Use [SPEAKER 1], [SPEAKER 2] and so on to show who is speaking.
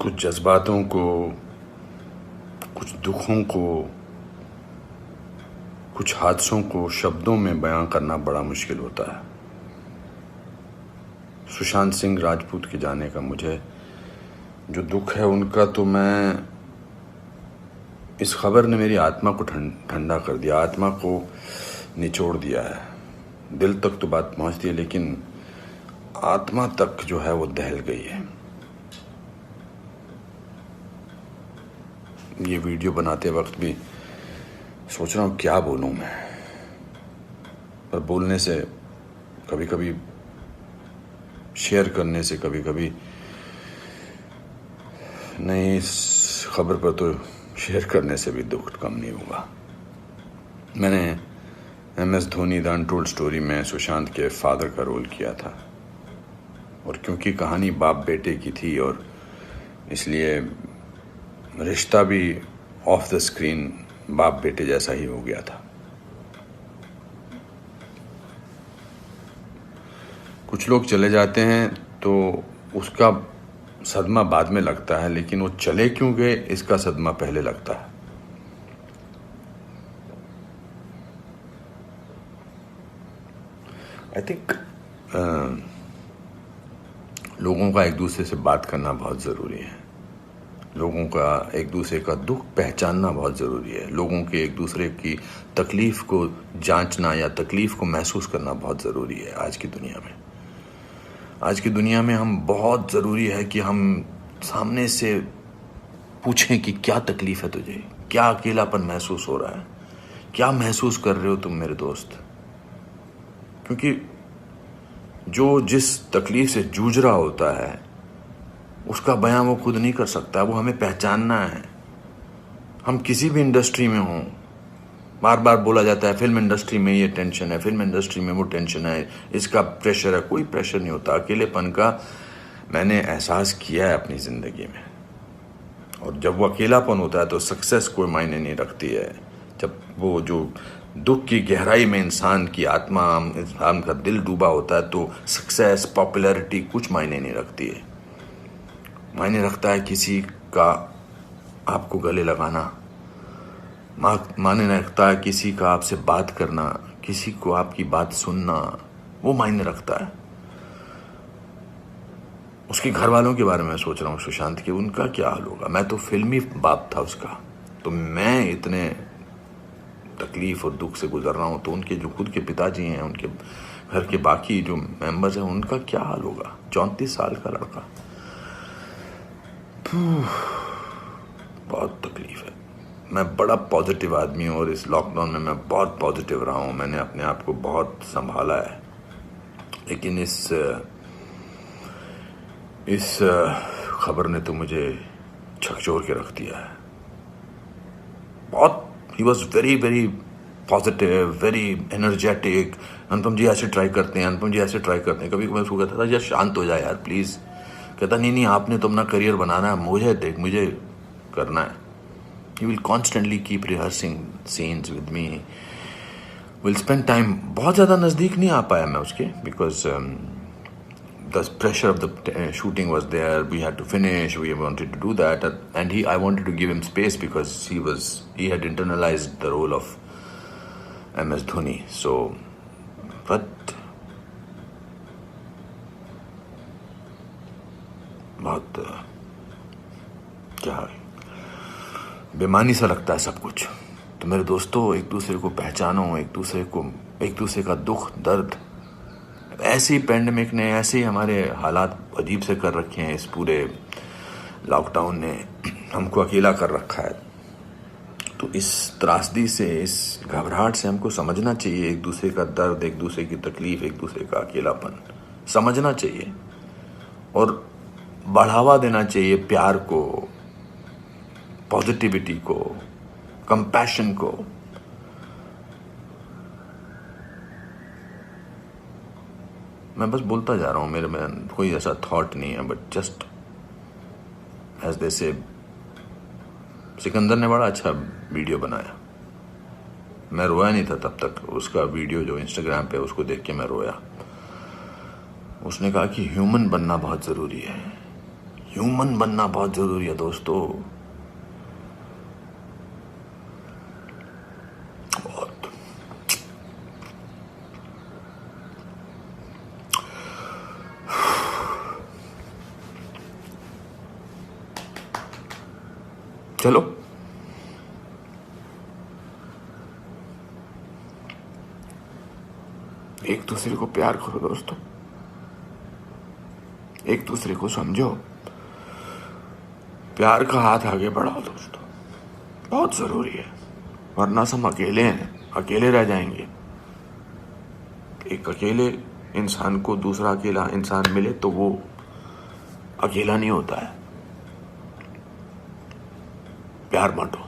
[SPEAKER 1] कुछ जज्बातों को, कुछ दुखों को, कुछ हादसों को शब्दों में बयां करना बड़ा मुश्किल होता है। सुशांत सिंह राजपूत के जाने का मुझे जो दुख है उनका, तो मैं इस खबर ने मेरी आत्मा को ठंडा कर दिया, आत्मा को निचोड़ दिया है। दिल तक तो बात पहुंचती है, लेकिन आत्मा तक जो है वो दहल गई है। ये वीडियो बनाते वक्त भी सोच रहा हूँ क्या बोलूँ मैं, पर बोलने से कभी कभी, शेयर करने से कभी कभी नहीं, इस खबर पर तो शेयर करने से भी दुख कम नहीं होगा। मैंने MS Dhoni the untold story में सुशांत के फादर का रोल किया था, और क्योंकि कहानी बाप बेटे की थी और इसलिए रिश्ता भी ऑफ द स्क्रीन बाप बेटे जैसा ही हो गया था। कुछ लोग चले जाते हैं तो उसका सदमा बाद में लगता है, लेकिन वो चले क्यों गए इसका सदमा पहले लगता है। आई थिंक लोगों का एक दूसरे से बात करना बहुत ज़रूरी है। लोगों का एक दूसरे का दुख पहचानना बहुत ज़रूरी है। लोगों के एक दूसरे की तकलीफ़ को जांचना या तकलीफ़ को महसूस करना बहुत ज़रूरी है आज की दुनिया में। आज की दुनिया में हम बहुत ज़रूरी है कि हम सामने से पूछें कि क्या तकलीफ़ है तुझे, क्या अकेलापन महसूस हो रहा है, क्या महसूस कर रहे हो तुम मेरे दोस्त। क्योंकि जो जिस तकलीफ़ से जूझ रहा होता है उसका बयां वो खुद नहीं कर सकता, वो हमें पहचानना है। हम किसी भी इंडस्ट्री में हों, बार बार बोला जाता है फिल्म इंडस्ट्री में ये टेंशन है, फिल्म इंडस्ट्री में वो टेंशन है, इसका प्रेशर है। कोई प्रेशर नहीं होता। अकेलेपन का मैंने एहसास किया है अपनी ज़िंदगी में, और जब वो अकेलापन होता है तो सक्सेस कोई मायने नहीं रखती है। जब वो जो दुख की गहराई में इंसान की आत्मा, इंसान का दिल डूबा होता है, तो सक्सेस, पॉपुलैरिटी कुछ मायने नहीं रखती है। मायने रखता है किसी का आपको गले लगाना, मायने रखता है किसी का आपसे बात करना, किसी को आपकी बात सुनना, वो मायने रखता है। उसके घर वालों के बारे में सोच रहा हूँ सुशांत के, उनका क्या हाल होगा। मैं तो फिल्मी बाप था उसका, तो मैं इतने तकलीफ और दुख से गुजर रहा हूँ, तो उनके जो खुद के पिताजी हैं, उनके घर के बाकी जो मेंबर्स हैं, उनका क्या हाल होगा। 34 साल का लड़का, बहुत तकलीफ है। मैं बड़ा पॉजिटिव आदमी हूँ और इस लॉकडाउन में मैं बहुत पॉजिटिव रहा हूँ। मैंने अपने आप को बहुत संभाला है, लेकिन इस खबर ने तो मुझे झकझोर के रख दिया है। बहुत ही was very very positive, very energetic. Anupam ji ऐसे ट्राई करते हैं, अनुपम जी ऐसे ट्राई करते हैं। कभी कभी उसको कहता था यार शांत हो जाए यार प्लीज़। कहता नहीं आपने तो अपना करियर बनाना है, मुझे देख, मुझे करना है। He will constantly keep rehearsing scenes with me, will spend time. बहुत ज़्यादा नज़दीक नहीं आ पाया मैं उसके, because the pressure of the shooting was there. We had to finish. We wanted to do that, and I wanted to give him space because he had internalized the role of MS Dhoni. So, but बहुत क्या बेमानी सा लगता है सब कुछ। तो मेरे दोस्तों, एक दूसरे को पहचानो, एक दूसरे का दुख दर्द। ऐसी पैंडेमिक ने, ऐसे हमारे हालात अजीब से कर रखे हैं, इस पूरे लॉकडाउन ने हमको अकेला कर रखा है। तो इस त्रासदी से, इस घबराहट से हमको समझना चाहिए एक दूसरे का दर्द, एक दूसरे की तकलीफ, एक दूसरे का अकेलापन समझना चाहिए और बढ़ावा देना चाहिए प्यार को, पॉजिटिविटी को, कंपैशन को। मैं बस बोलता जा रहा हूँ, मेरे में कोई ऐसा थॉट नहीं है, बट जस्ट एज दे से। सिकंदर ने बड़ा अच्छा वीडियो बनाया, मैं रोया नहीं था तब तक। उसका वीडियो जो इंस्टाग्राम पे, उसको देख के मैं रोया। उसने कहा कि ह्यूमन बनना बहुत ज़रूरी है। ह्यूमन बनना बहुत जरूरी है दोस्तों। बहुत। चलो एक दूसरे को प्यार करो दोस्तों, एक दूसरे को समझो, प्यार का हाथ आगे बढ़ाओ दोस्तों, बहुत जरूरी है। वरना हम अकेले हैं, अकेले रह जाएंगे। एक अकेले इंसान को दूसरा अकेला इंसान मिले तो वो अकेला नहीं होता है। प्यार बांटो।